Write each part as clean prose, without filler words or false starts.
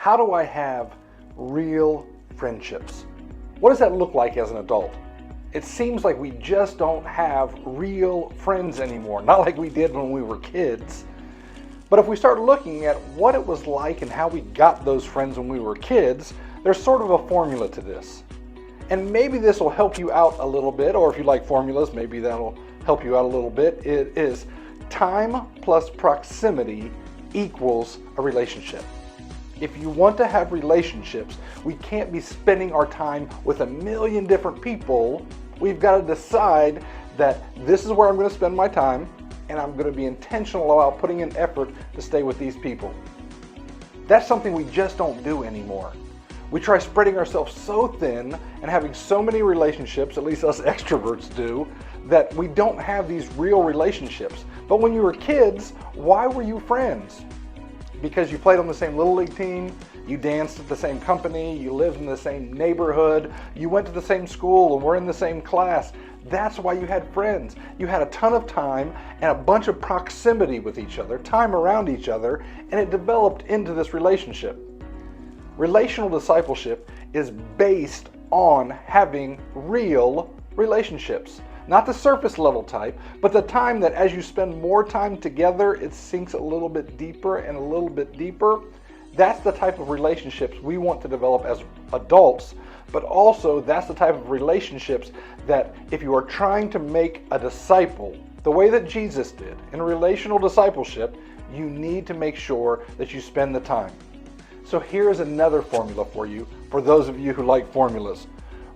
How do I have real friendships? What does that look like as an adult? It seems like we just don't have real friends anymore, not like we did when we were kids. But if we start looking at what it was like and how we got those friends when we were kids, there's sort of a formula to this. And maybe this will help you out a little bit, or if you like formulas, maybe that'll help you out a little bit. It is time plus proximity equals a relationship. If you want to have relationships, we can't be spending our time with a million different people. We've got to decide that this is where I'm going to spend my time, and I'm going to be intentional about putting in effort to stay with these people. That's something we just don't do anymore. We try spreading ourselves so thin and having so many relationships, at least us extroverts do, that we don't have these real relationships. But when you were kids, why were you friends? Because you played on the same Little League team, you danced at the same company, you lived in the same neighborhood, you went to the same school and were in the same class. That's why you had friends. You had a ton of time and a bunch of proximity with each other, time around each other, and it developed into this relationship. Relational discipleship is based on having real relationships. Not the surface level type, but the time that as you spend more time together, it sinks a little bit deeper and a little bit deeper. That's the type of relationships we want to develop as adults, but also that's the type of relationships that if you are trying to make a disciple, the way that Jesus did in relational discipleship, you need to make sure that you spend the time. So here's another formula for you, for those of you who like formulas.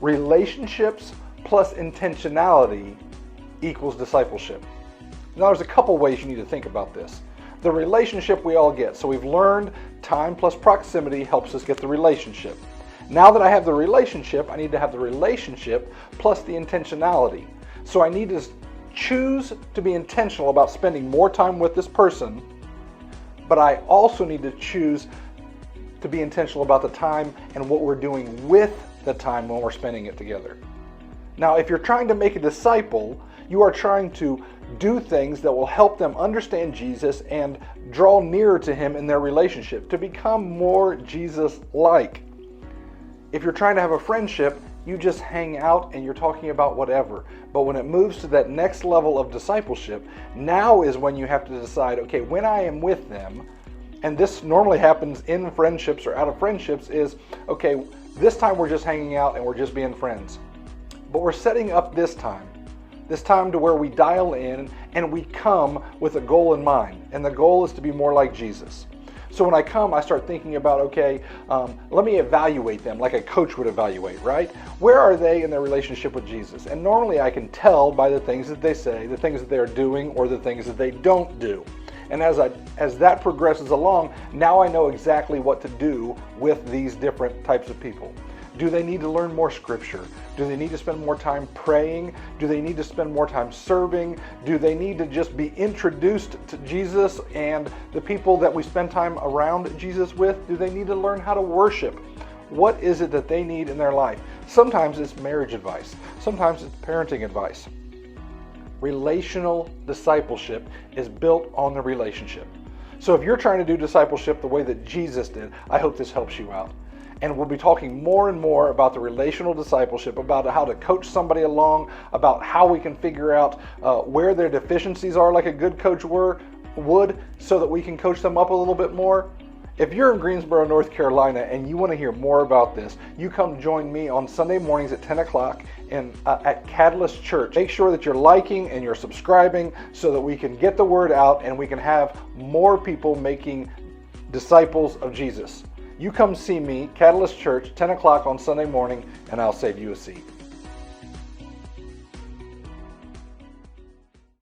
Relationships plus intentionality equals discipleship. Now there's a couple ways you need to think about this. The relationship we all get. So we've learned time plus proximity helps us get the relationship. Now that I have the relationship, I need to have the relationship plus the intentionality. So I need to choose to be intentional about spending more time with this person, but I also need to choose to be intentional about the time and what we're doing with the time when we're spending it together. Now, if you're trying to make a disciple, you are trying to do things that will help them understand Jesus and draw nearer to him in their relationship, to become more Jesus-like. If you're trying to have a friendship, you just hang out and you're talking about whatever. But when it moves to that next level of discipleship, now is when you have to decide, okay, when I am with them, and this normally happens in friendships or out of friendships, is, okay, this time we're just hanging out and we're just being friends. But we're setting up this time to where we dial in and we come with a goal in mind. And the goal is to be more like Jesus. So when I come, I start thinking about, okay, let me evaluate them like a coach would evaluate, right? Where are they in their relationship with Jesus? And normally I can tell by the things that they say, the things that they're doing, or the things that they don't do. And as that progresses along, now I know exactly what to do with these different types of people. Do they need to learn more scripture? Do they need to spend more time praying? Do they need to spend more time serving? Do they need to just be introduced to Jesus and the people that we spend time around Jesus with? Do they need to learn how to worship? What is it that they need in their life? Sometimes it's marriage advice. Sometimes it's parenting advice. Relational discipleship is built on the relationship. So if you're trying to do discipleship the way that Jesus did, I hope this helps you out. And we'll be talking more and more about the relational discipleship, about how to coach somebody along, about how we can figure out where their deficiencies are like a good coach would, so that we can coach them up a little bit more. If you're in Greensboro, North Carolina, and you want to hear more about this, you come join me on Sunday mornings at 10 o'clock at Catalyst Church. Make sure that you're liking and you're subscribing so that we can get the word out and we can have more people making disciples of Jesus. You come see me, Catalyst Church, 10 o'clock on Sunday morning, and I'll save you a seat.